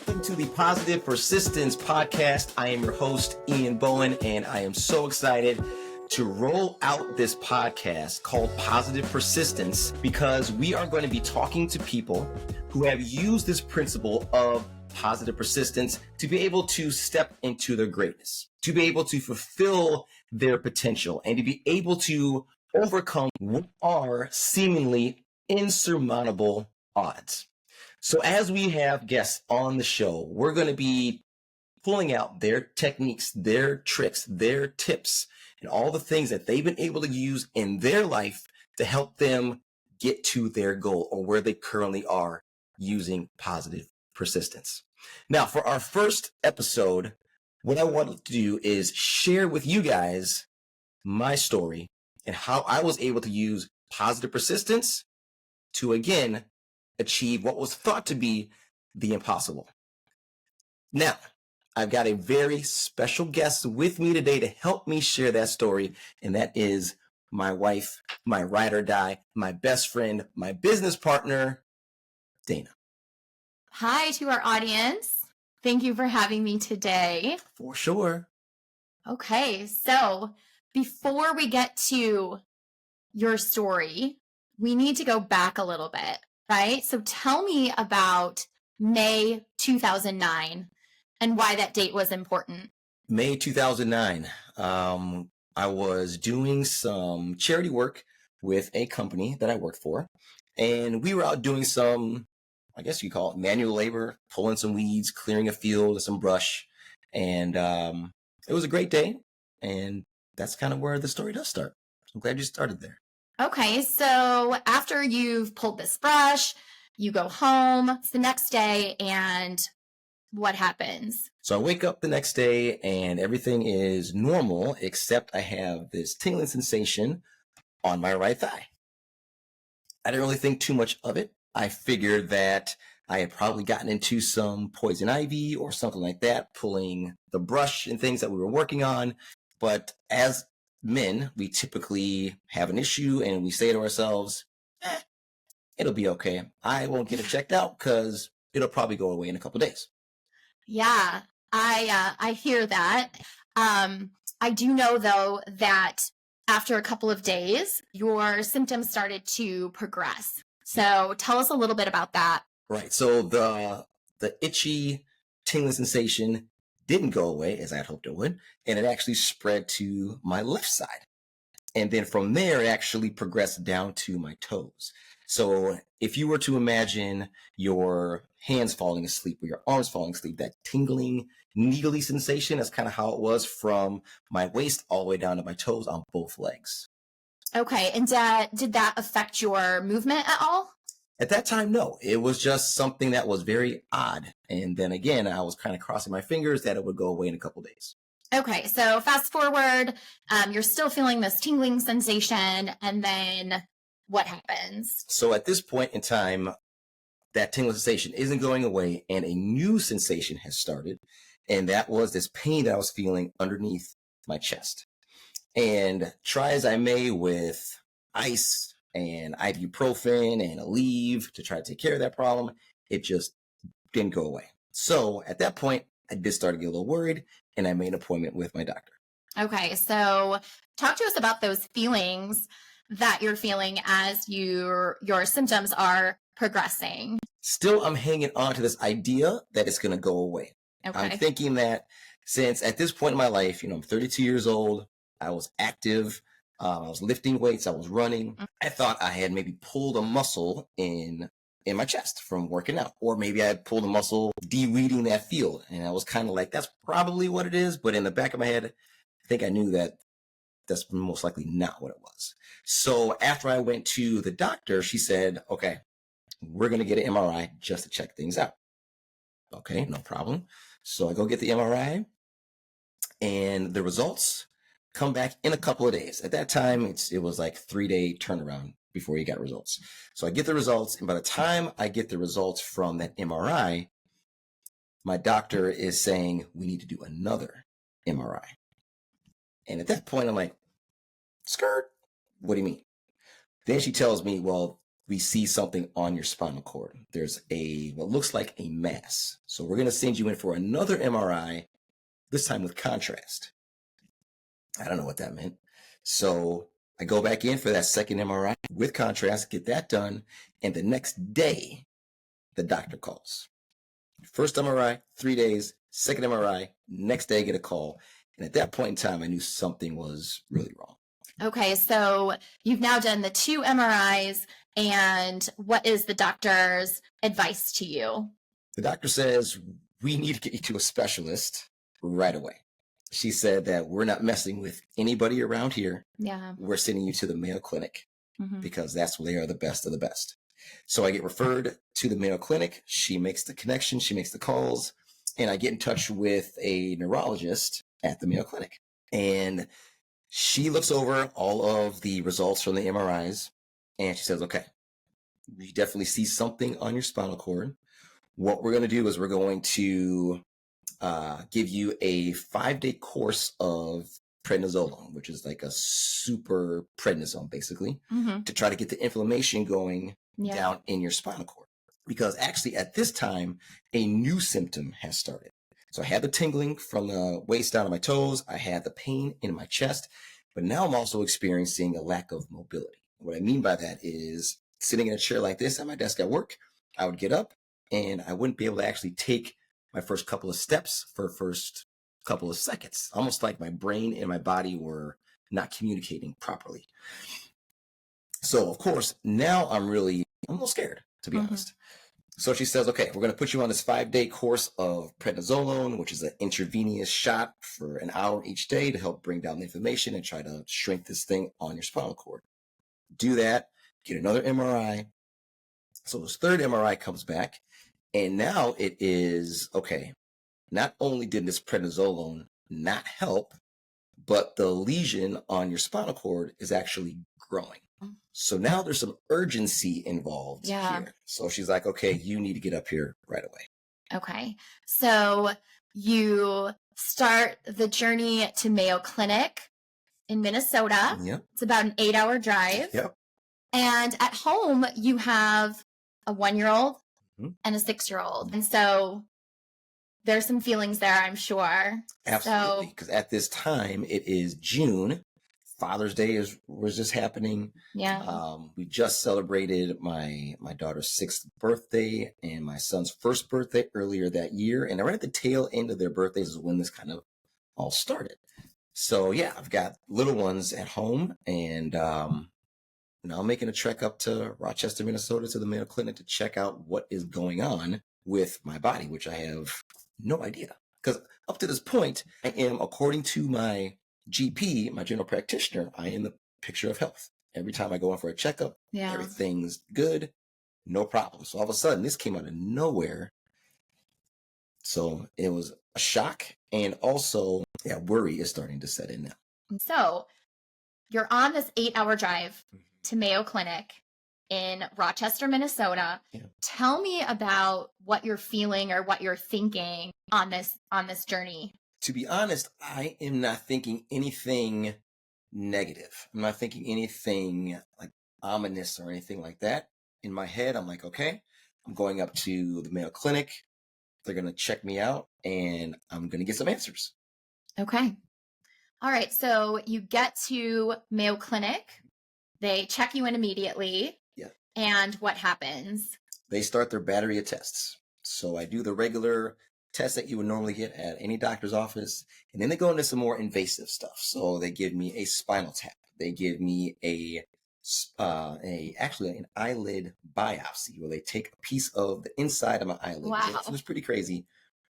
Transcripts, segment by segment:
Welcome to the Positive Persistence Podcast. I am your host, Ian Bowen, and I am so excited to roll out this podcast called Positive Persistence because we are going to be talking to people who have used this principle of positive persistence to be able to step into their greatness, to be able to fulfill their potential, and to be able to overcome what are seemingly insurmountable odds. So as we have guests on the show, we're going to be pulling out their techniques, their tricks, their tips, and all the things that they've been able to use in their life to help them get to their goal or where they currently are using positive persistence. Now, for our first episode, what I wanted to do is share with you guys my story and how I was able to use positive persistence to, again, achieve what was thought to be the impossible. Now, I've got a very special guest with me today to help me share that story, and that is my wife, my ride or die, my best friend, my business partner, Dana. Hi to our audience. Thank you for having me today. For sure. Okay, so before we get to your story, we need to go back a little bit, right? So tell me about May 2009 and why that date was important. May 2009, I was doing some charity work with a company that I worked for, and we were out doing some, I guess you call it manual labor, pulling some weeds, clearing a field with some brush, and it was a great day, and that's kind of where the story does start. I'm glad you started there. Okay, so after you've pulled this brush, you go home. It's the next day, and what happens? So I wake up the next day, and everything is normal, except I have this tingling sensation on my right thigh. I didn't really think too much of it. I figured that I had probably gotten into some poison ivy or something like that, pulling the brush and things that we were working on. But as men, we typically have an issue and we say to ourselves, it'll be okay. I won't get it checked out because it'll probably go away in a couple of days. Yeah, I hear that. I do know, though, that after a couple of days, your symptoms started to progress. So tell us a little bit about that. Right. So the itchy tingling sensation didn't go away as I had hoped it would, and it actually spread to my left side. And then from there, it actually progressed down to my toes. So if you were to imagine your hands falling asleep or your arms falling asleep, that tingling, needly sensation, that's kind of how it was from my waist all the way down to my toes on both legs. Okay, and did that affect your movement at all? At that time, no. It was just something that was very odd. And then again, I was kind of crossing my fingers that it would go away in a couple of days. Okay, so fast forward, you're still feeling this tingling sensation, and then what happens? So at this point in time, that tingling sensation isn't going away, and a new sensation has started, and that was this pain that I was feeling underneath my chest. And try as I may with ice and ibuprofen and Aleve to try to take care of that problem, it just didn't go away. So at that point, I did start to get a little worried, and I made an appointment with my doctor. Okay, so talk to us about those feelings that you're feeling as your symptoms are progressing. Still, I'm hanging on to this idea that it's going to go away. Okay. I'm thinking that since at this point in my life, I'm 32 years old, I was active, I was lifting weights, I was running. I thought I had maybe pulled a muscle in my chest from working out, or maybe I had pulled a muscle de-weeding that field. And I was kind of like, that's probably what it is. But in the back of my head, I think I knew that that's most likely not what it was. So after I went to the doctor, she said, okay, we're going to get an MRI just to check things out. Okay, no problem. So I go get the MRI, and the results come back in a couple of days. At that time, it was like 3-day turnaround before you got results. So I get the results, and by the time I get the results from that MRI, my doctor is saying, we need to do another MRI. And at that point, I'm like, skirt, what do you mean? Then she tells me, well, we see something on your spinal cord. There's what looks like a mass. So we're going to send you in for another MRI, this time with contrast. I don't know what that meant. So I go back in for that second MRI with contrast, get that done. And the next day, the doctor calls. First MRI, 3 days, second MRI, next day, I get a call. And at that point in time, I knew something was really wrong. Okay, so you've now done the 2 MRIs, and what is the doctor's advice to you? The doctor says, we need to get you to a specialist right away. She said that we're not messing with anybody around here. Yeah. We're sending you to the Mayo Clinic because that's where they are the best of the best. So I get referred to the Mayo Clinic. She makes the connection. She makes the calls. And I get in touch with a neurologist at the Mayo Clinic. And she looks over all of the results from the MRIs. And she says, okay, you definitely see something on your spinal cord. What we're going to do is we're going to give you a 5-day course of prednisolone, which is like a super prednisone, basically, to try to get the inflammation going down in your spinal cord. Because actually at this time, a new symptom has started. So I had the tingling from the waist down to my toes. I had the pain in my chest, but now I'm also experiencing a lack of mobility. What I mean by that is sitting in a chair like this at my desk at work, I would get up and I wouldn't be able to actually take my first couple of steps for first couple of seconds, almost like my brain and my body were not communicating properly. So of course, now I'm a little scared, to be honest. So she says, okay, we're going to put you on this 5-day course of prednisolone, which is an intravenous shot for an hour each day to help bring down the inflammation and try to shrink this thing on your spinal cord. Do that, get another MRI. So this third MRI comes back, and now it is, okay, not only did this prednisolone not help, but the lesion on your spinal cord is actually growing. So now there's some urgency involved here. So she's like, okay, you need to get up here right away. Okay. So you start the journey to Mayo Clinic in Minnesota. Yep. It's about an 8-hour drive. Yep. And at home, you have a 1-year-old and a 6-year-old. And so there's some feelings there, I'm sure. Absolutely. Because at this time, it is June. Father's Day was just happening. Yeah. We just celebrated my daughter's 6th birthday and my son's 1st birthday earlier that year. And right at the tail end of their birthdays is when this kind of all started. So yeah, I've got little ones at home, and now I'm making a trek up to Rochester, Minnesota to the Mayo Clinic to check out what is going on with my body, which I have no idea. Because up to this point, I am, according to my GP, my general practitioner, I am the picture of health. Every time I go in for a checkup, everything's good, no problem. So all of a sudden, this came out of nowhere. So it was a shock, and also, worry is starting to set in now. So you're on this 8-hour drive to Mayo Clinic in Rochester, Minnesota. Yeah. Tell me about what you're feeling or what you're thinking on this journey. To be honest, I am not thinking anything negative. I'm not thinking anything like ominous or anything like that. In my head, I'm like, okay, I'm going up to the Mayo Clinic. They're going to check me out, and I'm going to get some answers. Okay. All right. So you get to Mayo Clinic. They check you in immediately. Yeah. And what happens? They start their battery of tests. So I do the regular tests that you would normally get at any doctor's office. And then they go into some more invasive stuff. So they give me a spinal tap. They give me actually an eyelid biopsy, where they take a piece of the inside of my eyelid. Wow. It was pretty crazy,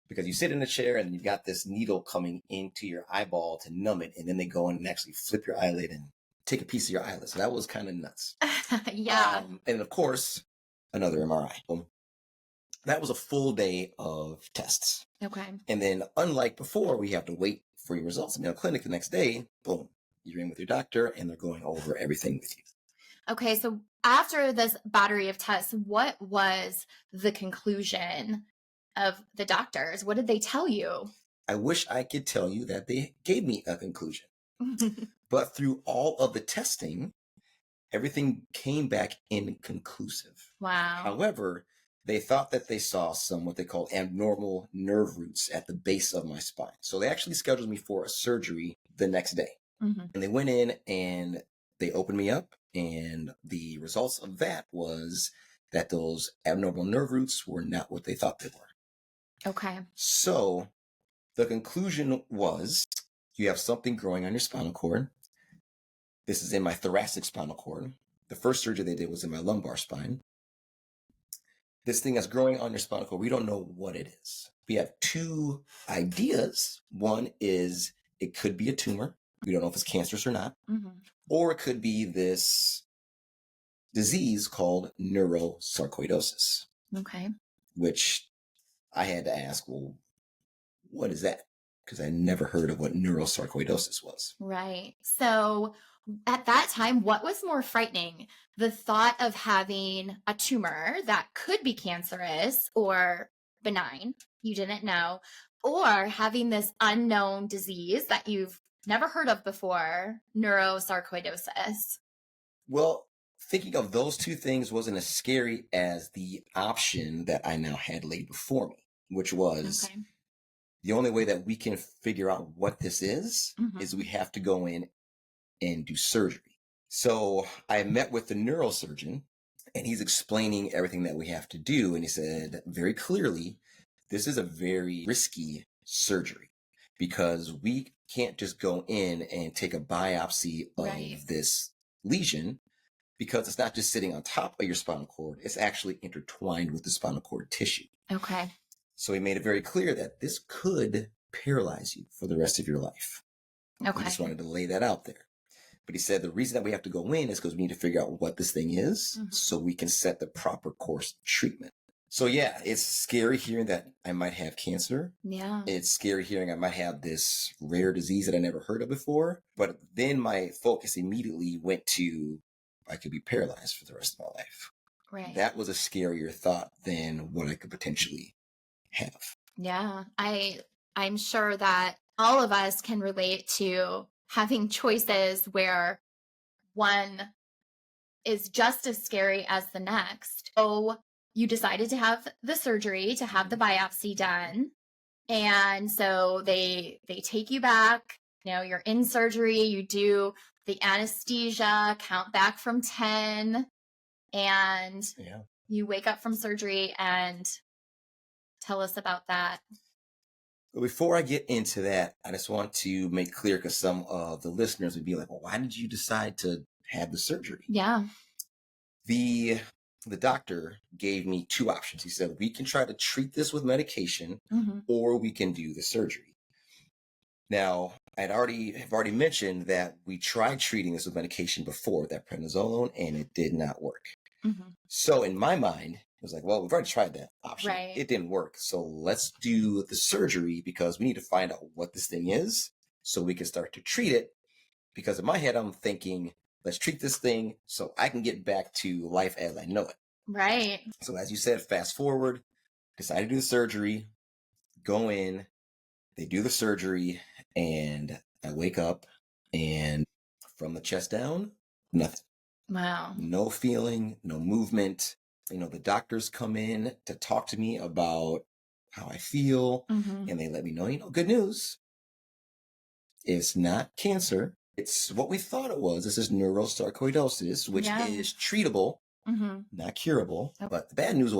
because you sit in a chair and you've got this needle coming into your eyeball to numb it. And then they go in and actually flip your eyelid and take a piece of your eyelid. So that was kind of nuts. Yeah. And of course, another MRI. That was a full day of tests. Okay. And then, unlike before, we have to wait for your results in the clinic the next day. Boom, you're in with your doctor, and they're going over everything with you. Okay, so after this battery of tests, what was the conclusion of the doctors? What did they tell you? I wish I could tell you that they gave me a conclusion. But through all of the testing, everything came back inconclusive. Wow. However, they thought that they saw some what they call abnormal nerve roots at the base of my spine. So they actually scheduled me for a surgery the next day. Mm-hmm. And they went in and they opened me up. And the results of that was that those abnormal nerve roots were not what they thought they were. Okay. So the conclusion was you have something growing on your spinal cord. This is in my thoracic spinal cord. The first surgery they did was in my lumbar spine. This thing that's growing on your spinal cord, we don't know what it is. We have two ideas. One is it could be a tumor. We don't know if it's cancerous or not. Mm-hmm. Or it could be this disease called neurosarcoidosis. Okay. Which I had to ask, well, what is that? Because I never heard of what neurosarcoidosis was. Right. So at that time, what was more frightening? The thought of having a tumor that could be cancerous or benign, you didn't know, or having this unknown disease that you've never heard of before, neurosarcoidosis. Well, thinking of those two things wasn't as scary as the option that I now had laid before me, which was the only way that we can figure out what this is we have to go in and do surgery. So I met with the neurosurgeon and he's explaining everything that we have to do. And he said very clearly, this is a very risky surgery because we can't just go in and take a biopsy of this lesion because it's not just sitting on top of your spinal cord. It's actually intertwined with the spinal cord tissue. Okay. So he made it very clear that this could paralyze you for the rest of your life. Okay. He just wanted to lay that out there. But he said the reason that we have to go in is because we need to figure out what this thing is so we can set the proper course of treatment. So yeah, it's scary hearing that I might have cancer. Yeah. It's scary hearing I might have this rare disease that I never heard of before. But then my focus immediately went to I could be paralyzed for the rest of my life. Right. That was a scarier thought than what I could potentially have. Yeah. I'm sure that all of us can relate to having choices where one is just as scary as the next. So you decided to have the surgery, to have the biopsy done. And so they take you back, you're in surgery, you do the anesthesia, count back from 10, and you wake up from surgery. And tell us about that. But before I get into that, I just want to make clear because some of the listeners would be like, well, why did you decide to have the surgery? Yeah. The doctor gave me two options. He said, we can try to treat this with medication or we can do the surgery. Now, have already mentioned that we tried treating this with medication before, that prednisolone, and it did not work. So in my mind, it was like, well, we've already tried that option. Right. It didn't work. So let's do the surgery because we need to find out what this thing is so we can start to treat it. Because in my head, I'm thinking, let's treat this thing so I can get back to life as I know it. Right. So as you said, fast forward, decide to do the surgery, go in, they do the surgery, and I wake up and from the chest down, nothing. Wow. No feeling, no movement. The doctors come in to talk to me about how I feel, and they let me know, good news. It's not cancer. It's what we thought it was. This is neurosarcoidosis, which is treatable, not curable. Okay. But the bad news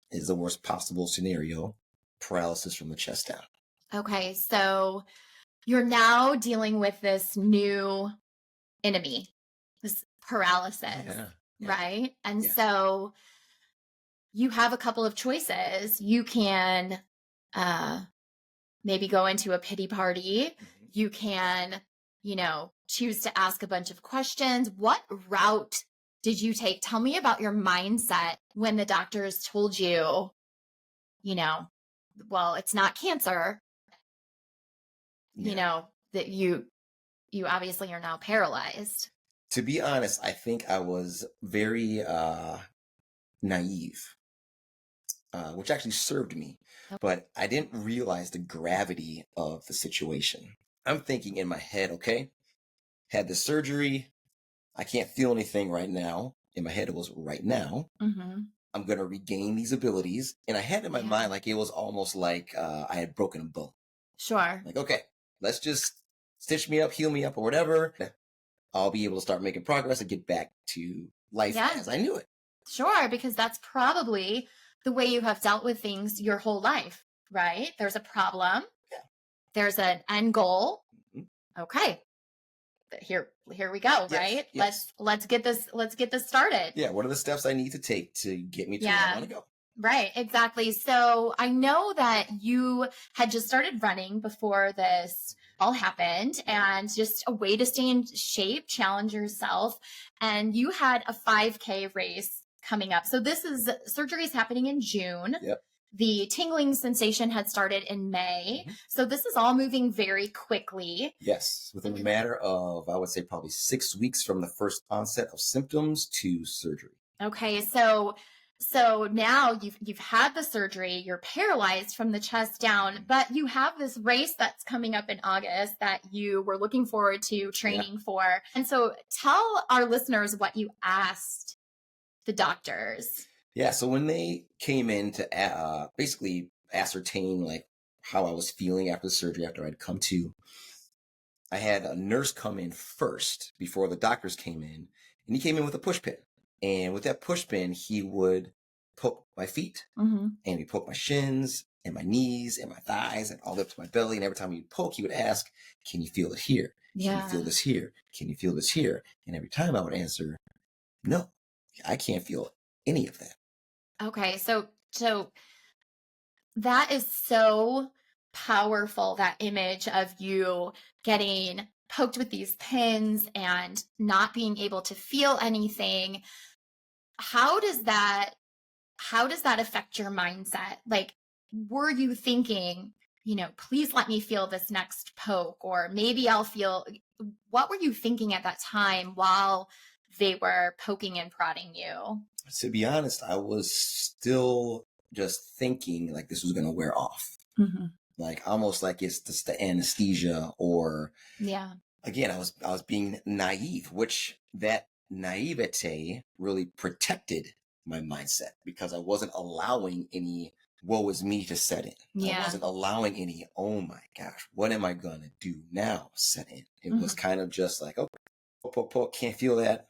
is the worst possible scenario, paralysis from the chest down. Okay, so you're now dealing with this new enemy, this paralysis, right? And so you have a couple of choices. You can maybe go into a pity party. You can, choose to ask a bunch of questions. What route did you take? Tell me about your mindset when the doctors told you, well, it's not cancer. That you obviously are now paralyzed. To be honest, I think I was very naive, which actually served me, but I didn't realize the gravity of the situation. I'm thinking in my head, okay, had the surgery, I can't feel anything right now. In my head, it was right now. Mm-hmm. I'm going to regain these abilities. And I had in my Yeah. mind, like, it was almost like I had broken a bone. Sure. Like, okay, let's just stitch me up, heal me up, or whatever. I'll be able to start making progress and get back to life Yeah. as I knew it. Sure, because that's probably the way you have dealt with things your whole life, right? There's a problem. Yeah. There's an end goal. Mm-hmm. Okay. Here we go, Yes, right? yes. Let's get this started. Yeah, what are the steps I need to take to get me to where I want to go? Right, exactly. So I know that you had just started running before this all happened, and just a way to stay in shape, challenge yourself. And you had a 5K race coming up. So surgery is happening in June. Yep. The tingling sensation had started in May. Mm-hmm. So this is all moving very quickly. Yes, within a matter of, I would say, probably 6 weeks from the first onset of symptoms to surgery. Okay, so now you've had the surgery, you're paralyzed from the chest down, but you have this race that's coming up in August that you were looking forward to training for. And so tell our listeners what you asked the doctors. Yeah, so when they came in to basically ascertain like how I was feeling after the surgery, after I'd come to, I had a nurse come in first before the doctors came in, and he came in with a push pin. And with that push pin, he would poke my feet, Mm-hmm. and he'd poke my shins and my knees and my thighs and all up to my belly. And every time he'd poke, he would ask, "Can you feel it here? Can you feel this here? Can you feel this here?" And every time I would answer, "No, I can't feel any of that." Okay, so that is so powerful, that image of you getting poked with these pins and not being able to feel anything. How does that affect your mindset? Like, were you thinking, please let me feel this next poke, or maybe I'll feel, what were you thinking at that time while they were poking and prodding you? To be honest, I was still just thinking like this was going to wear off. Mm-hmm. Like almost like it's just the anesthesia, or Yeah. again, I was being naive, which that naivete really protected my mindset because I wasn't allowing any woe is me to set in. Yeah. I wasn't allowing any, oh my gosh, what am I going to do now set in. It was kind of just like, oh, can't feel that.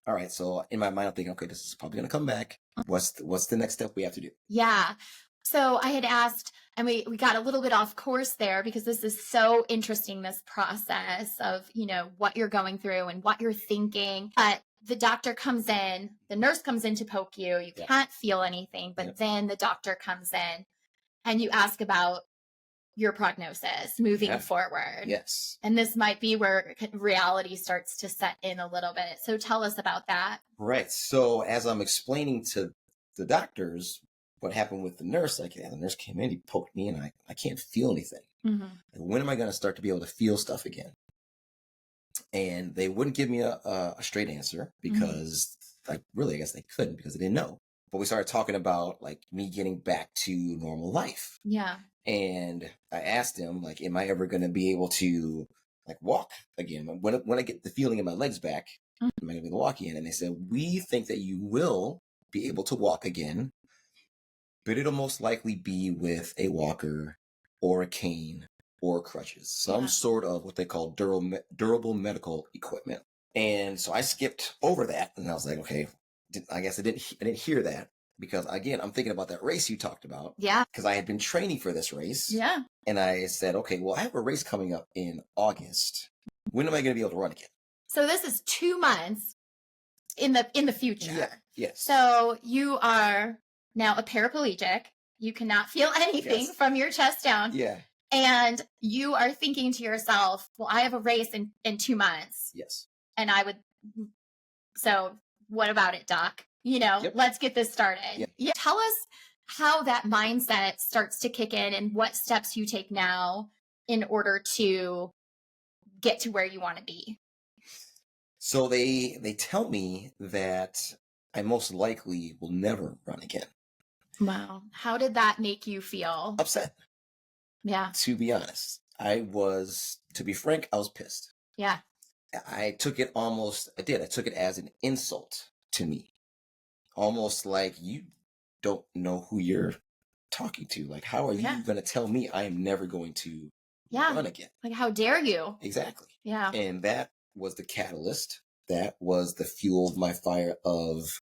All right. So in my mind, I'm thinking, okay, this is probably going to come back. What's the next step we have to do? Yeah. So I had asked, and we got a little bit off course there because this is so interesting, this process of, what you're going through and what you're thinking. But the doctor comes in, the nurse comes in to poke you. You can't feel anything, but then the doctor comes in and you ask about your prognosis moving forward. Yes. And this might be where reality starts to set in a little bit. So tell us about that. Right. So as I'm explaining to the doctors what happened with the nurse, like, yeah, the nurse came in, he poked me, and I can't feel anything. Mm-hmm. Like, when am I going to start to be able to feel stuff again? And they wouldn't give me a straight answer because, like, really, I guess they couldn't because they didn't know. But we started talking about like me getting back to normal life. Yeah. And I asked him, like, am I ever going to be able to like walk again? When I get the feeling in my legs back, am I going to be able to walk again? And they said, we think that you will be able to walk again, but it'll most likely be with a walker or a cane or crutches, some sort of what they call durable medical equipment. And so I skipped over that, and I was like, okay, I guess I didn't hear that. Because again, I'm thinking about that race you talked about. Yeah. Because I had been training for this race. Yeah. And I said, okay, well, I have a race coming up in August. When am I going to be able to run again? So this is 2 months in the future. Yeah. Yes. So you are now a paraplegic. You cannot feel anything from your chest down. Yeah. And you are thinking to yourself, well, I have a race in 2 months. Yes. And so what about it, doc? Let's get this started. Yep. Yeah. Tell us how that mindset starts to kick in and what steps you take now in order to get to where you want to be. So they tell me that I most likely will never run again. Wow. How did that make you feel? Upset. Yeah. To be honest, to be frank, I was pissed. Yeah. I took it as an insult to me. Almost like, you don't know who you're talking to. Like, how are you Yeah. going to tell me I am never going to Yeah. run again? Like, how dare you? Exactly. Yeah. And that was the catalyst. That was the fuel of my fire of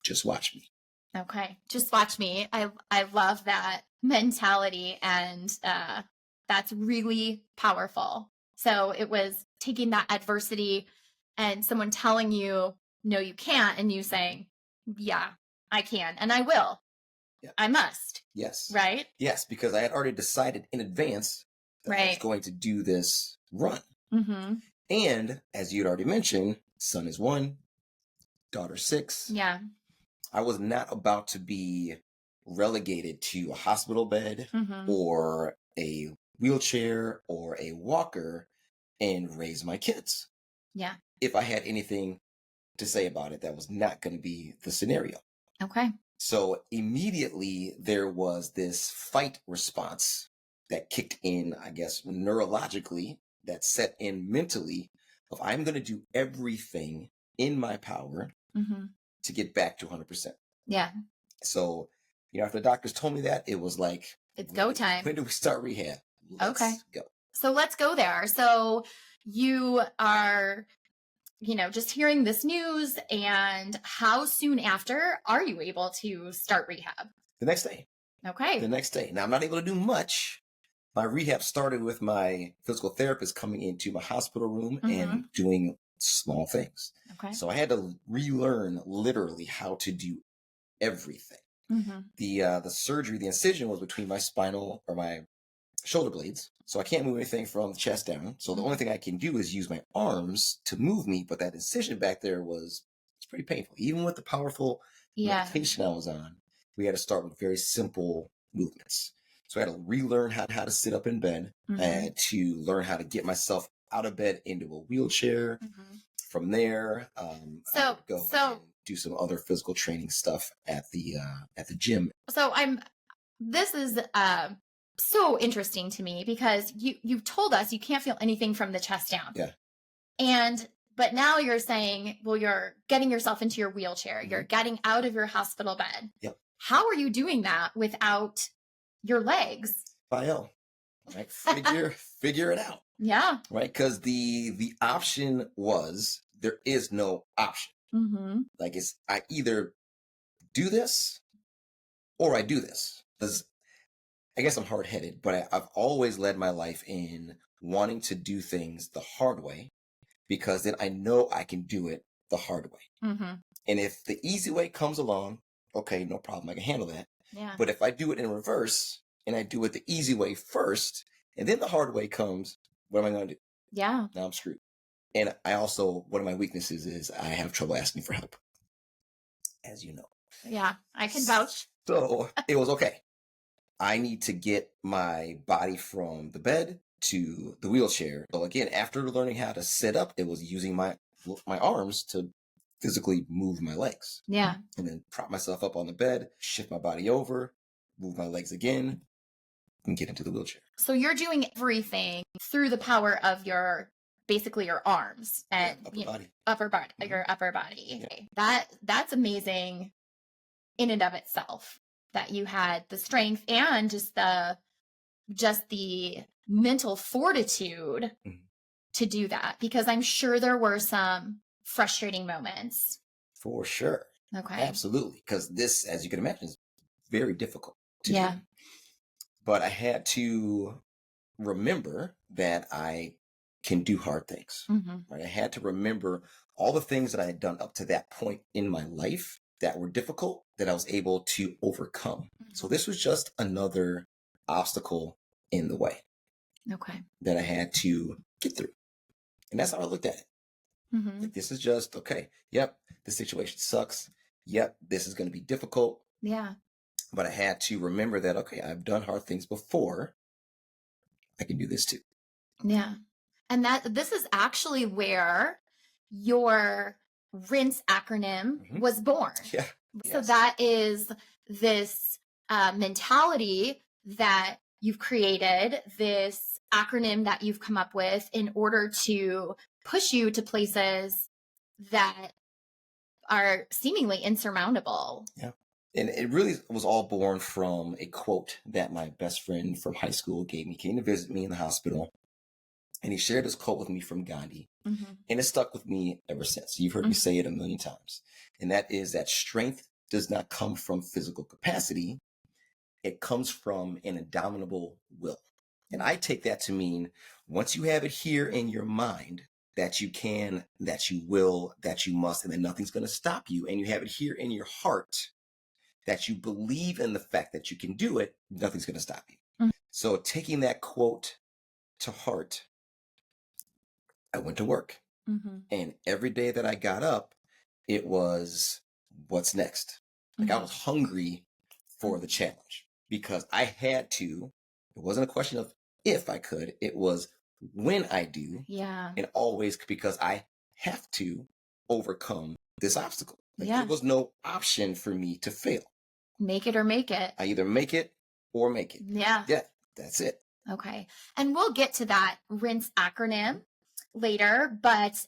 just watch me. Okay. Just watch me. I love that mentality, and that's really powerful. So it was taking that adversity and someone telling you, no, you can't, and you saying, yeah, I can, and I will. Yeah. I must. Yes. Right? Yes, because I had already decided in advance that I was Right. going to do this run. Mm-hmm. And as you'd already mentioned, son is 1, daughter 6. Yeah. I was not about to be relegated to a hospital bed Mm-hmm. or a wheelchair or a walker and raise my kids. Yeah. If I had anything to say about it, that was not going to be the scenario. Okay. So immediately there was this fight response that kicked in, I guess, neurologically, that set in mentally of I'm going to do everything in my power Mm-hmm. to get back to 100%. Yeah. So, after the doctors told me that, it was like, It's go time. When do we start rehab? Let's go. So let's go there. So you are, just hearing this news, and how soon after are you able to start rehab? The next day. Okay. The next day. Now, I'm not able to do much. My rehab started with my physical therapist coming into my hospital room and doing small things. Okay. So I had to relearn literally how to do everything. Mm-hmm. The surgery, the incision was between my spinal or my shoulder blades. So I can't move anything from the chest down. So the only thing I can do is use my arms to move me. But that incision back there it's pretty painful. Even with the powerful medication I was on, we had to start with very simple movements. So I had to relearn how to sit up in bed. I had to learn how to get myself out of bed into a wheelchair. From there, I would go and do some other physical training stuff at the gym. So this is so interesting to me, because you've told us you can't feel anything from the chest down. Yeah. But now you're saying, well, you're getting yourself into your wheelchair. You're getting out of your hospital bed. Yep. How are you doing that without your legs? Right? Figure it out. Yeah. Right? Because the option was, there is no option. Like, I either do this or I do this. I guess I'm hard-headed, but I've always led my life in wanting to do things the hard way, because then I know I can do it the hard way. And if the easy way comes along, okay, no problem, I can handle that. Yeah. But if I do it in reverse and I do it the easy way first, and then the hard way comes, what am I going to do? Yeah. Now I'm screwed. And I also, one of my weaknesses is I have trouble asking for help, as you know. Yeah, I can vouch. So it was okay. I need to get my body from the bed to the wheelchair. So again, after learning how to sit up, it was using my arms to physically move my legs. Yeah. And then prop myself up on the bed, shift my body over, move my legs again, and get into the wheelchair. So you're doing everything through the power of basically your arms and upper body. Your upper body. Yeah. That's amazing in and of itself, that you had the strength and just the mental fortitude to do that, because I'm sure there were some frustrating moments. For sure. Okay. Absolutely. Because this, as you can imagine, is very difficult to do. But I had to remember that I can do hard things. Right? I had to remember all the things that I had done up to that point in my life that were difficult, that I was able to overcome. So this was just another obstacle in the way. Okay. That I had to get through. And that's how I looked at it. Like, this is just, okay, yep, the situation sucks. Yep, this is going to be difficult. Yeah. But I had to remember that, okay, I've done hard things before. I can do this too. Yeah. And this is actually where your RINSE acronym was born. Yeah. So that is this mentality that you've created, this acronym that you've come up with in order to push you to places that are seemingly insurmountable. Yeah. And it really was all born from a quote that my best friend from high school gave me. He came to visit me in the hospital, and he shared this quote with me from Gandhi. Mm-hmm. And it stuck with me ever since. You've heard me say it a million times. And that is that strength does not come from physical capacity. It comes from an indomitable will. And I take that to mean once you have it here in your mind that you can, that you will, that you must, and that nothing's going to stop you, and you have it here in your heart that you believe in the fact that you can do it, nothing's going to stop you. Mm-hmm. So taking that quote to heart, I went to work. Mm-hmm. And every day that I got up, it was, what's next? Like I was hungry for the challenge because I had to. It wasn't a question of if I could, it was when I do. Yeah. And always because I have to overcome this obstacle. Like Yeah. there was no option for me to fail. Make it or make it. I either make it or make it. Yeah. Yeah, that's it. Okay. And we'll get to that RINSE acronym later, but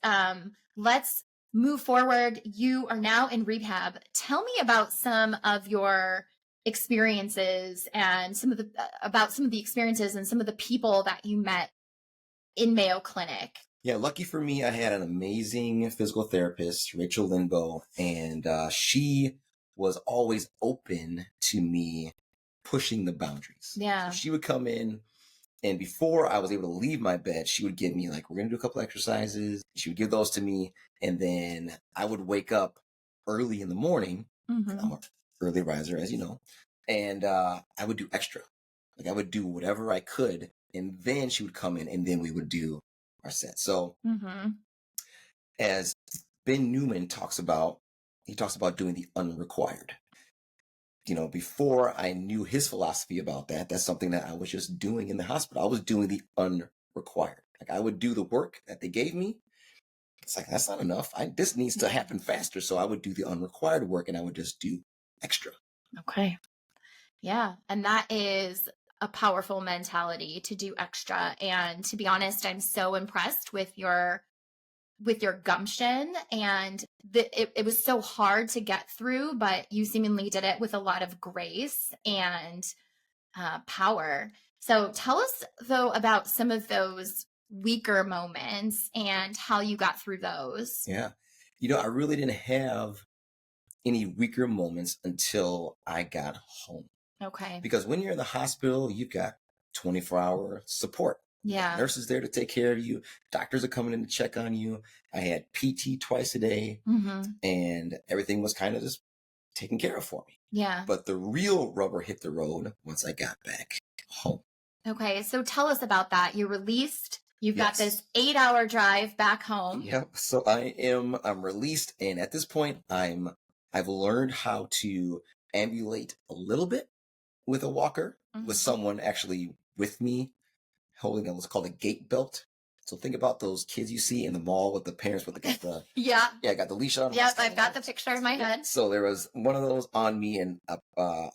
let's move forward. You are now in rehab. Tell me about some of your experiences and some of the experiences and some of the people that you met in Mayo Clinic. Yeah, lucky for me, I had an amazing physical therapist, Rachel Linbo, and she was always open to me pushing the boundaries. Yeah. So she would come in, and before I was able to leave my bed, she would give me like, we're going to do a couple exercises. She would give those to me, and then I would wake up early in the morning. I'm an early riser, as you know, and I would do extra. Like I would do whatever I could, and then she would come in, and then we would do our set. So as Ben Newman talks about, he talks about doing the unrequired. You know, before I knew his philosophy about that, that's something that I was just doing in the hospital. I was doing the unrequired. Like I would do the work that they gave me. It's like, that's not enough. This needs to happen faster. So I would do the unrequired work and I would just do extra. Okay. Yeah. And that is a powerful mentality to do extra. And to be honest, I'm so impressed with your gumption, and it was so hard to get through, but you seemingly did it with a lot of grace and power. So tell us though about some of those weaker moments and how you got through those. Yeah. You know, I really didn't have any weaker moments until I got home. Okay. Because when you're in the hospital, you've got 24-hour support. Yeah. Nurses there to take care of you. Doctors are coming in to check on you. I had PT twice a day, and everything was kind of just taken care of for me. Yeah. But the real rubber hit the road once I got back home. Okay. So tell us about that. You're released. You've got this 8-hour drive back home. Yep. So I'm released, and at this point, I've learned how to ambulate a little bit with a walker, with someone actually with me, holding what's called a gait belt. So think about those kids you see in the mall with the parents with the got the leash on. Yep, I've got the picture in my head. So there was one of those on me, and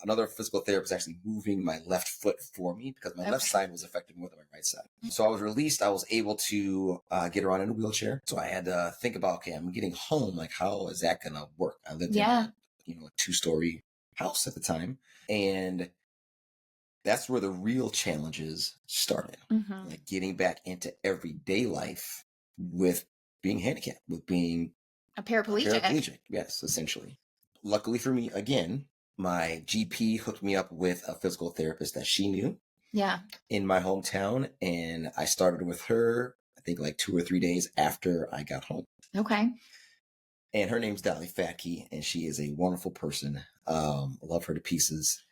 another physical therapist actually moving my left foot for me because my left side was affected more than my right side. So I was released. I was able to get around in a wheelchair. So I had to think about, okay, I'm getting home. Like, how is that gonna work? I lived in a 2-story house at the time, and that's where the real challenges started. Like getting back into everyday life with being handicapped, with being a paraplegic. Yes, essentially. Luckily for me, again, my GP hooked me up with a physical therapist that she knew in my hometown. And I started with her, I think like 2 or 3 days after I got home. Okay. And her name's Dolly Fatke, and she is a wonderful person. I love her to pieces.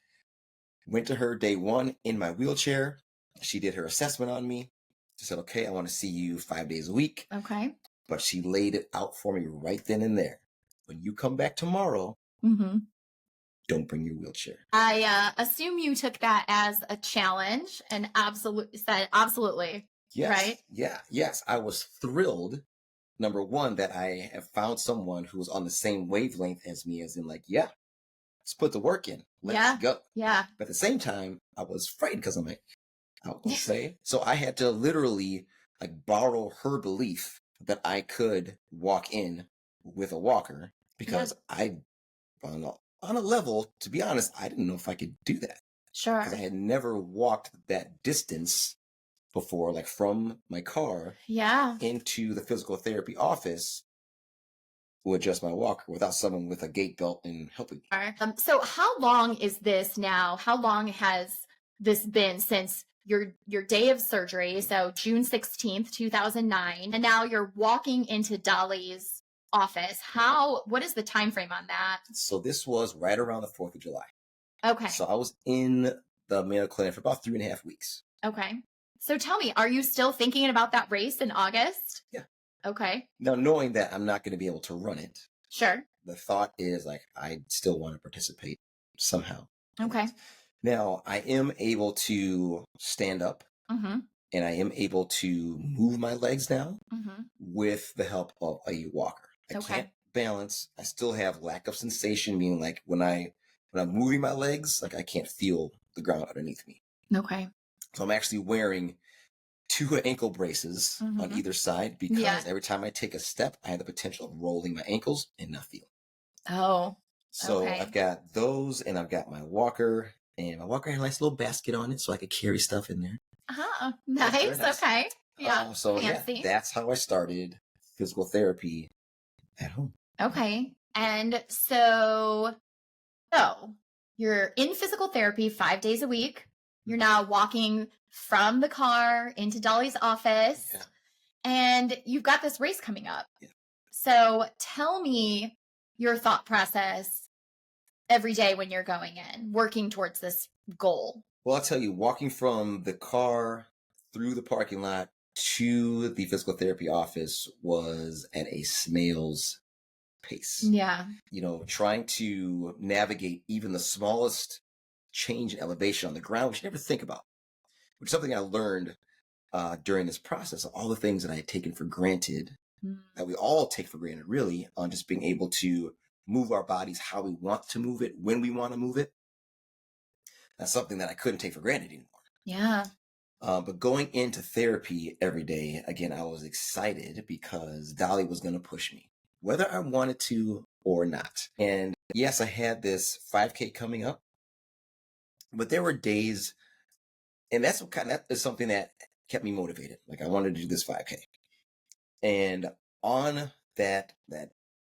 Went to her day 1 in my wheelchair. She did her assessment on me. She said, okay, I want to see you 5 days a week. Okay. But she laid it out for me right then and there. When you come back tomorrow, don't bring your wheelchair. I assume you took that as a challenge and said absolutely. Yes. Right? Yeah. Yes. I was thrilled. Number one, that I have found someone who was on the same wavelength as me, as in like, yeah, let's put the work in. Let's go. Yeah. But at the same time, I was frightened because I'm like, I was going to say. So I had to literally like borrow her belief that I could walk in with a walker because on a level, to be honest, I didn't know if I could do that Sure. because I had never walked that distance before, like from my car Yeah. into the physical therapy office with just my walker without someone with a gait belt and helping me. So how long is this now? How long has this been since your day of surgery? So June 16th, 2009. And now you're walking into Dolly's office. What is the time frame on that? So this was right around the 4th of July. Okay. So I was in the Mayo Clinic for about 3.5 weeks. Okay. So tell me, are you still thinking about that race in August? Yeah. Okay. Now, knowing that I'm not going to be able to run it, Sure. the thought is like, I still want to participate somehow. Okay. Now, I am able to stand up Mm-hmm. and I am able to move my legs now Mm-hmm. with the help of a walker. I Okay. can't balance. I still have lack of sensation, meaning like when I'm moving my legs, like I can't feel the ground underneath me. Okay. So I'm actually wearing 2 ankle braces on Mhm. either side because Yeah. every time I take a step, I have the potential of rolling my ankles and not feel. Oh, So okay. I've got those and I've got my walker, and my walker had a nice little basket on it so I could carry stuff in there. Nice. nice. Okay. Yeah. So Fancy. yeah, that's how I started physical therapy at home. Okay. And so you're in physical therapy 5 days a week. You're now walking from the car into Dolly's office, Yeah. and you've got this race coming up. Yeah. So tell me your thought process every day when you're going in, working towards this goal. Well, I'll tell you, walking from the car through the parking lot to the physical therapy office was at a snail's pace. Yeah. Trying to navigate even the smallest change in elevation on the ground, which you never think about, which is something I learned during this process, all the things that I had taken for granted, that we all take for granted, really, on just being able to move our bodies how we want to move it, when we want to move it. That's something that I couldn't take for granted anymore. Yeah. But going into therapy every day, again, I was excited because Dolly was going to push me, whether I wanted to or not. And yes, I had this 5K coming up, but there were days, and that is something that kept me motivated. Like I wanted to do this 5K. And on that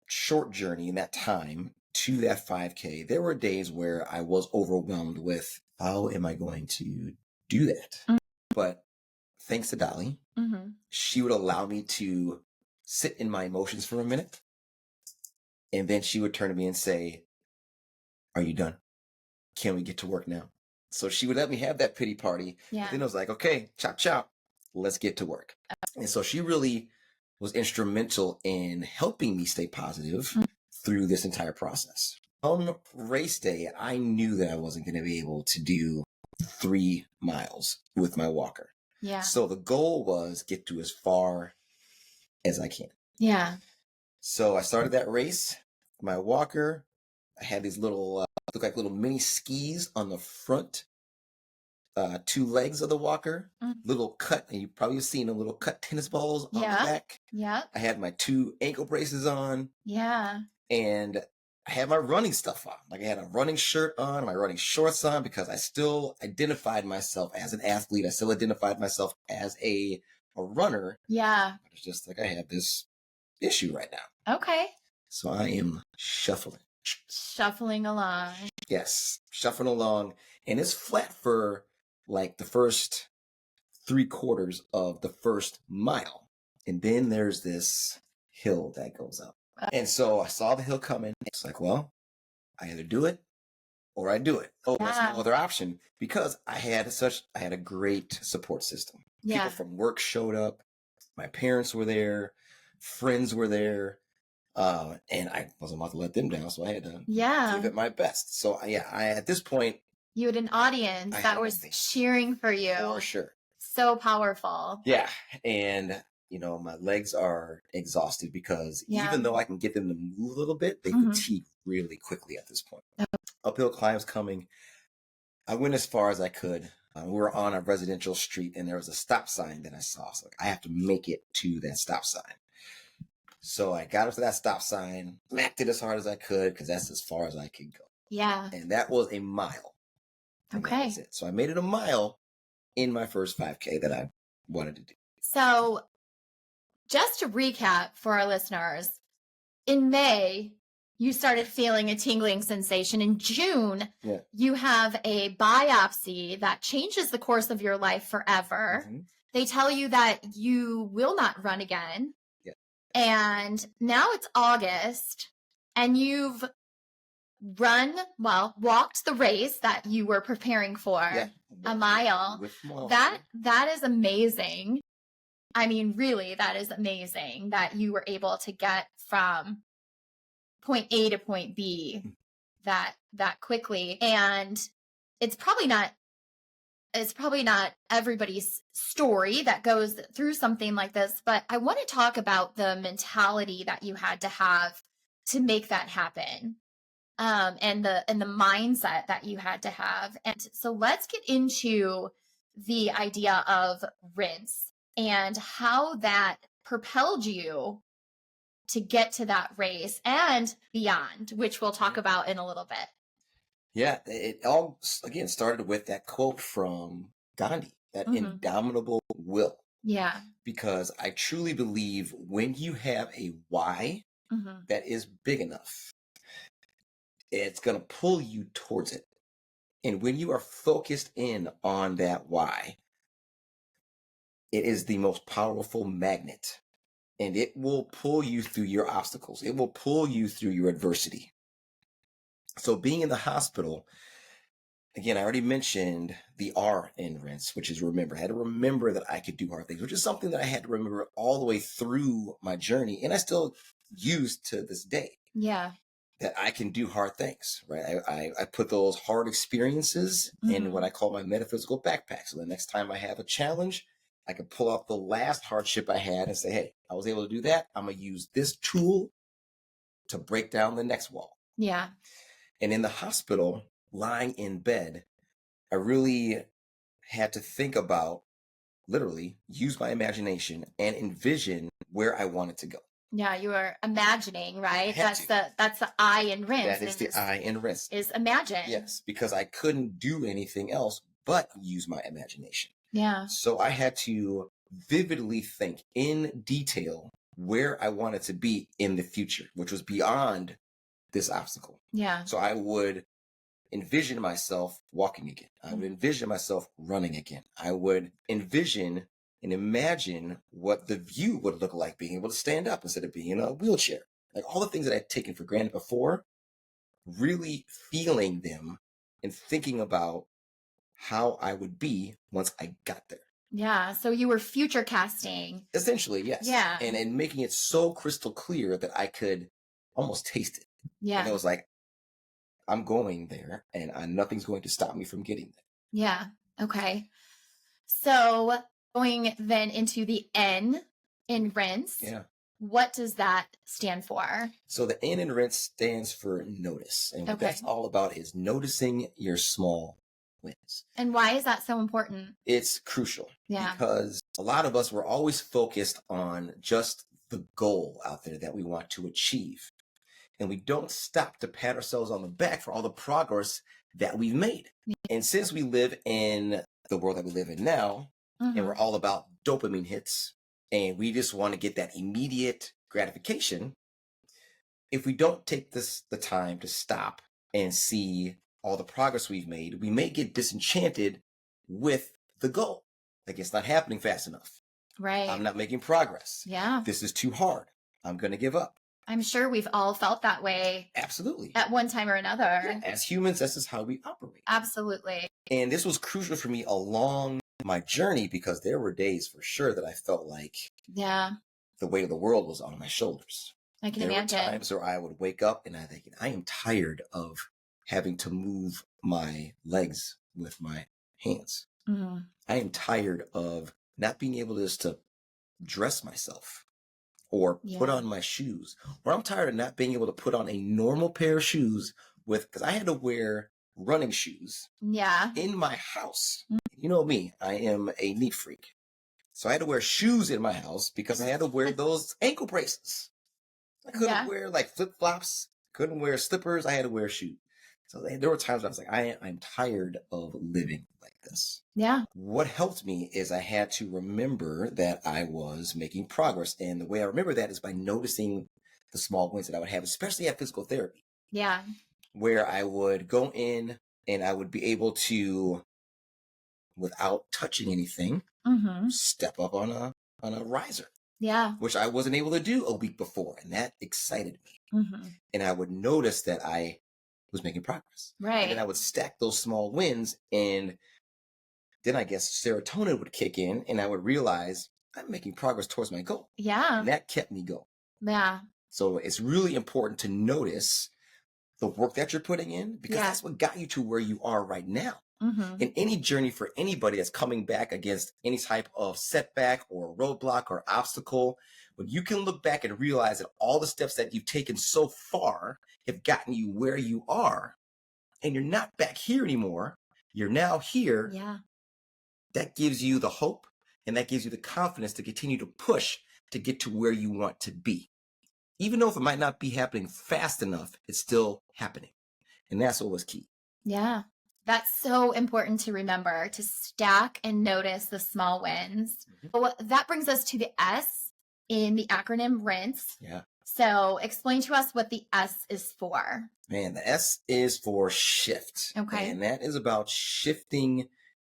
short journey and that time to that 5K, there were days where I was overwhelmed with how am I going to do that? Mm. But thanks to Dolly, she would allow me to sit in my emotions for a minute. And then she would turn to me and say, "Are you done? Can we get to work now?" So she would let me have that pity party. Yeah. But then I was like, okay, chop, chop, let's get to work. And so she really was instrumental in helping me stay positive through this entire process. On race day, I knew that I wasn't going to be able to do 3 miles with my walker. Yeah. So the goal was get to as far as I can. Yeah. So I started that race. My walker, I had these little, look like little mini skis on the front 2 legs of the walker, little cut, and you probably have seen the little cut tennis balls on the back. Yeah. I had my 2 ankle braces on. Yeah. And I had my running stuff on. Like I had a running shirt on, my running shorts on, because I still identified myself as an athlete. I still identified myself as a runner. Yeah. But it's just like I have this issue right now. Okay. So I am Shuffling along. Yes, shuffling along. And it's flat for like the first 3/4 of the first mile. And then there's this hill that goes up. And so I saw the hill coming. It's like, well, I either do it or I do it. Oh, there's no other option because I had a great support system. Yeah. People from work showed up. My parents were there. Friends were there. And I wasn't about to let them down, so I had to give it my best. So I at this point, you had an audience that was cheering for you. For sure. So powerful. Yeah. And my legs are exhausted because even though I can get them to move a little bit, they fatigue really quickly at this point. Uphill climbs coming. I went as far as I could. We were on a residential street and there was a stop sign that I saw. So I have to make it to that stop sign. So I got up to that stop sign, smacked it as hard as I could because that's as far as I could go. Yeah. And that was a mile. And that was Okay. it. So I made it a mile in my first 5K that I wanted to do. So just to recap for our listeners, in May, you started feeling a tingling sensation. In June, you have a biopsy that changes the course of your life forever. Mm-hmm. They tell you that you will not run again. Yeah. And now it's August, and you've walked the race that you were preparing for, a mile. That is amazing. I mean, really, that is amazing that you were able to get from point A to point B that quickly. And it's probably not everybody's story that goes through something like this, but I want to talk about the mentality that you had to have to make that happen. And the mindset that you had to have. And so let's get into the idea of rinse and how that propelled you to get to that race and beyond, which we'll talk about in a little bit. Yeah, it all, again, started with that quote from Gandhi, that indomitable will. Yeah. Because I truly believe when you have a why that is big enough, it's going to pull you towards it. And when you are focused in on that why, it is the most powerful magnet. And it will pull you through your obstacles. It will pull you through your adversity. So being in the hospital, again, I already mentioned the R in rinse, which is remember. I had to remember that I could do hard things, which is something that I had to remember all the way through my journey. And I still use to this day. Yeah. That I can do hard things, right? I put those hard experiences in what I call my metaphysical backpack. So the next time I have a challenge, I can pull out the last hardship I had and say, hey, I was able to do that. I'm going to use this tool to break down the next wall. Yeah. And in the hospital, lying in bed, I really had to think about, literally use my imagination and envision where I wanted to go. Yeah, you were imagining, right? That's the I in rinse. That is the I in rinse. Is imagine. Yes, because I couldn't do anything else but use my imagination. Yeah. So I had to vividly think in detail where I wanted to be in the future, which was beyond this obstacle. Yeah. So I would envision myself walking again. I would envision myself running again. I would envision and imagine what the view would look like being able to stand up instead of being in a wheelchair. Like all the things that I'd taken for granted before, really feeling them and thinking about how I would be once I got there. Yeah. So you were future casting. Essentially, yes. Yeah. And making it so crystal clear that I could almost taste it. Yeah. And it was like, I'm going there and nothing's going to stop me from getting there. Yeah. Okay. So going then into the N in rinse. Yeah. What does that stand for? So the N in rinse stands for notice. And what that's all about is noticing your small wins. And why is that so important? It's crucial. Yeah. Because a lot of us were always focused on just the goal out there that we want to achieve. And we don't stop to pat ourselves on the back for all the progress that we've made. Yeah. And since we live in the world that we live in now, and we're all about dopamine hits, and we just want to get that immediate gratification, if we don't take the time to stop and see all the progress we've made, we may get disenchanted with the goal. Like it's not happening fast enough. Right. I'm not making progress. Yeah. This is too hard. I'm going to give up. I'm sure we've all felt that way. Absolutely. At one time or another. Yeah, as humans, this is how we operate. Absolutely. And this was crucial for me along my journey because there were days for sure that I felt like the weight of the world was on my shoulders. I can imagine. There were times where I would wake up and I think, I am tired of having to move my legs with my hands. Mm-hmm. I am tired of not being able just to dress myself or put on my shoes. Or I'm tired of not being able to put on a normal pair of shoes because I had to wear running shoes in my house. Mm-hmm. You know me, I am a neat freak. So I had to wear shoes in my house because I had to wear those ankle braces. I couldn't Yeah. wear like flip-flops, couldn't wear slippers. I had to wear shoes. So there were times I was like, I'm tired of living like this. Yeah. What helped me is I had to remember that I was making progress. And the way I remember that is by noticing the small wins that I would have, especially at physical therapy, Yeah. where I would go in and I would be able to, without touching anything, Mm-hmm. step up on a riser, Yeah. which I wasn't able to do a week before. And that excited me. Mm-hmm. And I would notice that I was making progress. And then I Right. would stack those small wins, and then I guess serotonin would kick in, and I would realize I'm making progress towards my goal. Yeah. And that kept me going. Yeah. So it's really important to notice the work that you're putting in, because Yeah. that's what got you to where you are right now. Mm-hmm. In any journey for anybody that's coming back against any type of setback or roadblock or obstacle, when you can look back and realize that all the steps that you've taken so far have gotten you where you are, and you're not back here anymore, you're now here. Yeah. That gives you the hope, and that gives you the confidence to continue to push to get to where you want to be. Even though if it might not be happening fast enough, it's still happening. And that's what was key. Yeah. That's so important to remember, to stack and notice the small wins. So that brings us to the S in the acronym RINSE. Yeah. So explain to us what the S is for. Man, the S is for shift. Okay. And that is about shifting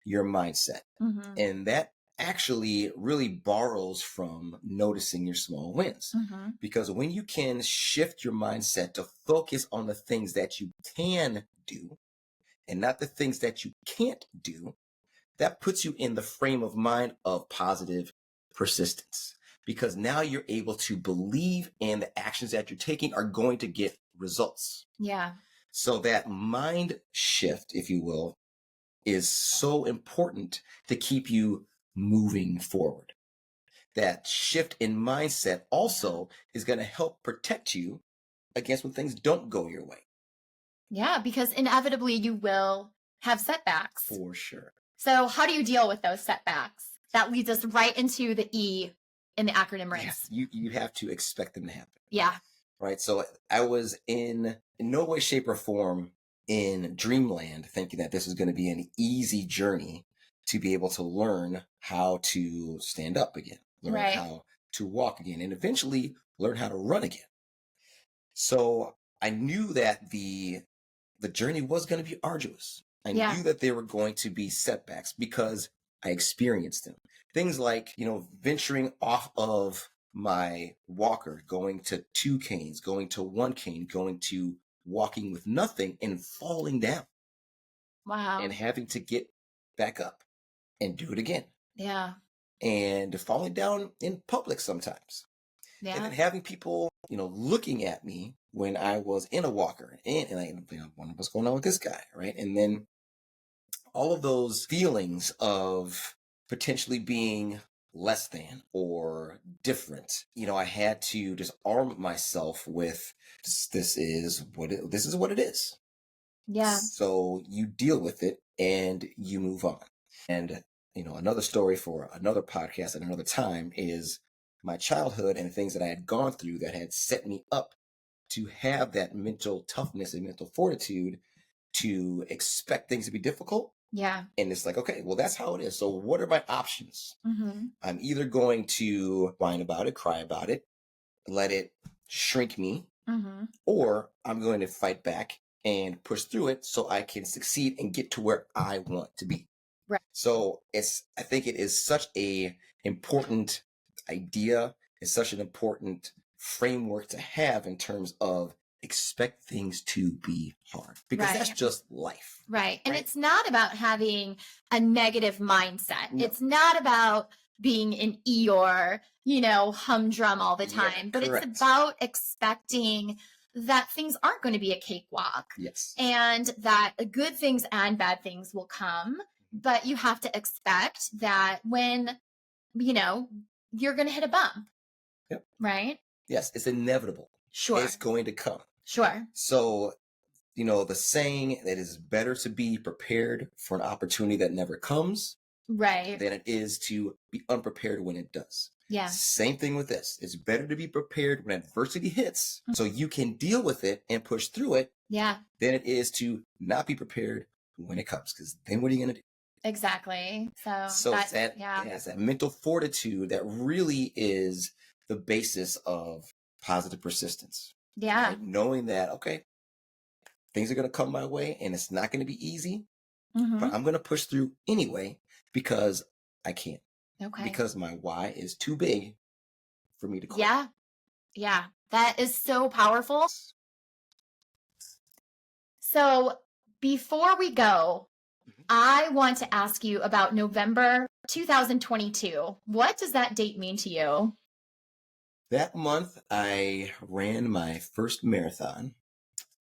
your mindset. Mm-hmm. And that actually really borrows from noticing your small wins. Mm-hmm. Because when you can shift your mindset to focus on the things that you can do and not the things that you can't do, that puts you in the frame of mind of positive persistence. Because now you're able to believe, and the actions that you're taking are going to get results. Yeah. So that mind shift, if you will, is so important to keep you moving forward. That shift in mindset also is going to help protect you against when things don't go your way. Yeah, because inevitably you will have setbacks. For sure. So how do you deal with those setbacks? That leads us right into the E in the acronym RINSE. Yeah, you have to expect them to happen. Yeah. Right. So I was in no way, shape, or form in dreamland thinking that this was going to be an easy journey to be able to learn how to stand up again, learn Right. how to walk again, and eventually learn how to run again. So I knew that the journey was going to be arduous. I Yeah. knew that there were going to be setbacks because I experienced them. Things like, venturing off of my walker, going to 2 canes, going to 1 cane, going to walking with nothing, and falling down Wow. and having to get back up and do it again. Yeah. And falling down in public sometimes. Yeah. And then having people, looking at me when I was in a walker, and I, wondering what's going on with this guy, right? And then all of those feelings of potentially being less than or different, I had to just arm myself with this is what it is. Yeah. So you deal with it and you move on. And another story for another podcast at another time is my childhood and things that I had gone through that had set me up to have that mental toughness and mental fortitude to expect things to be difficult. Yeah. And it's like, okay, well, that's how it is. So what are my options? Mm-hmm. I'm either going to whine about it, cry about it, let it shrink me, Mm-hmm. or I'm going to fight back and push through it so I can succeed and get to where I want to be. Right. So I think it is such a important idea. It's such an important framework to have in terms of expect things to be hard, because that's Right. just life. Right. And Right. it's not about having a negative mindset. No. It's not about being an Eeyore, humdrum all the Yeah, time, but correct. it's about expecting that things aren't going to be a cakewalk Yes. and that good things and bad things will come. But you have to expect that when, you're going to hit a bump. Yep. Right? Yes, it's inevitable. Sure. It's going to come. Sure. So, the saying that it's better to be prepared for an opportunity that never comes Right. than it is to be unprepared when it does. Yeah. Same thing with this. It's better to be prepared when adversity hits so you can deal with it and push through it Yeah. than it is to not be prepared when it comes. Because then what are you going to do? Exactly. So it's that mental fortitude that really is the basis of positive persistence. Yeah. Right? Knowing that, okay, things are going to come my way and it's not going to be easy, but I'm going to push through anyway because I can. Okay. Because my why is too big for me to quit. Yeah. Yeah. That is so powerful. So before we go, I want to ask you about November 2022. What does that date mean to you? That month, I ran my first marathon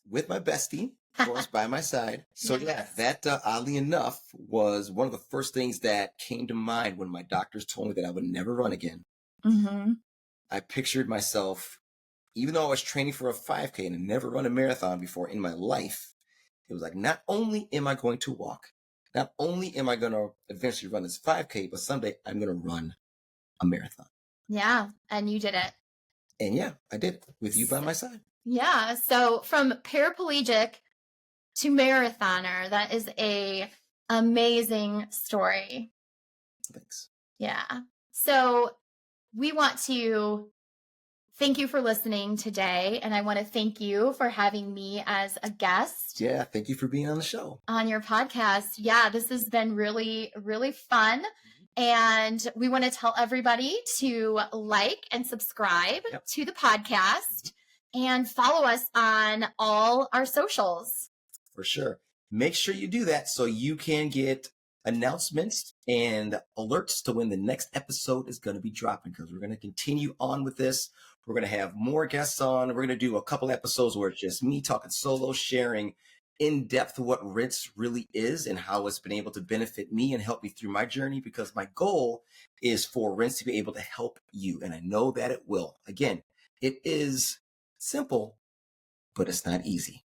with my bestie, of course, by my side. So yeah, that oddly enough was one of the first things that came to mind when my doctors told me that I would never run again. I pictured myself, even though I was training for a 5K and had never run a marathon before in my life, it was like, not only am I going to walk, not only am I going to eventually run this 5K, but someday I'm going to run a marathon. Yeah, and you did it. And yeah, I did it with you by my side. Yeah, so from paraplegic to marathoner, that is a amazing story. Thanks. Yeah. So we want to thank you for listening today, and I want to thank you for having me as a guest. Yeah, thank you for being on the show. On your podcast. Yeah, this has been really, really fun. And we want to tell everybody to like and subscribe to the podcast and follow us on all our socials. For sure. Make sure you do that so you can get announcements and alerts to when the next episode is going to be dropping, because we're going to continue on with this. We're going to have more guests on. We're going to do a couple episodes where it's just me talking solo, sharing in depth what RINSE really is and how it's been able to benefit me and help me through my journey, because my goal is for RINSE to be able to help you. And I know that it will. Again, it is simple, but it's not easy.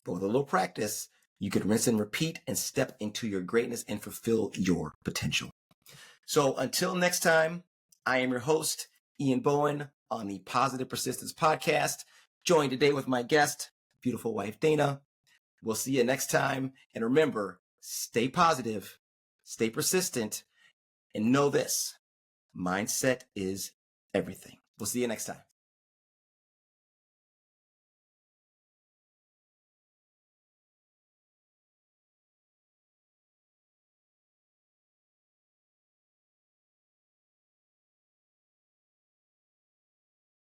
But with a little practice, you can rinse and repeat and step into your greatness and fulfill your potential. So until next time, I am your host, Ian Bowen, on the Positive Persistence Podcast, joined today with my guest, beautiful wife, Dana. We'll see you next time. And remember, stay positive, stay persistent, and know this: mindset is everything. We'll see you next time.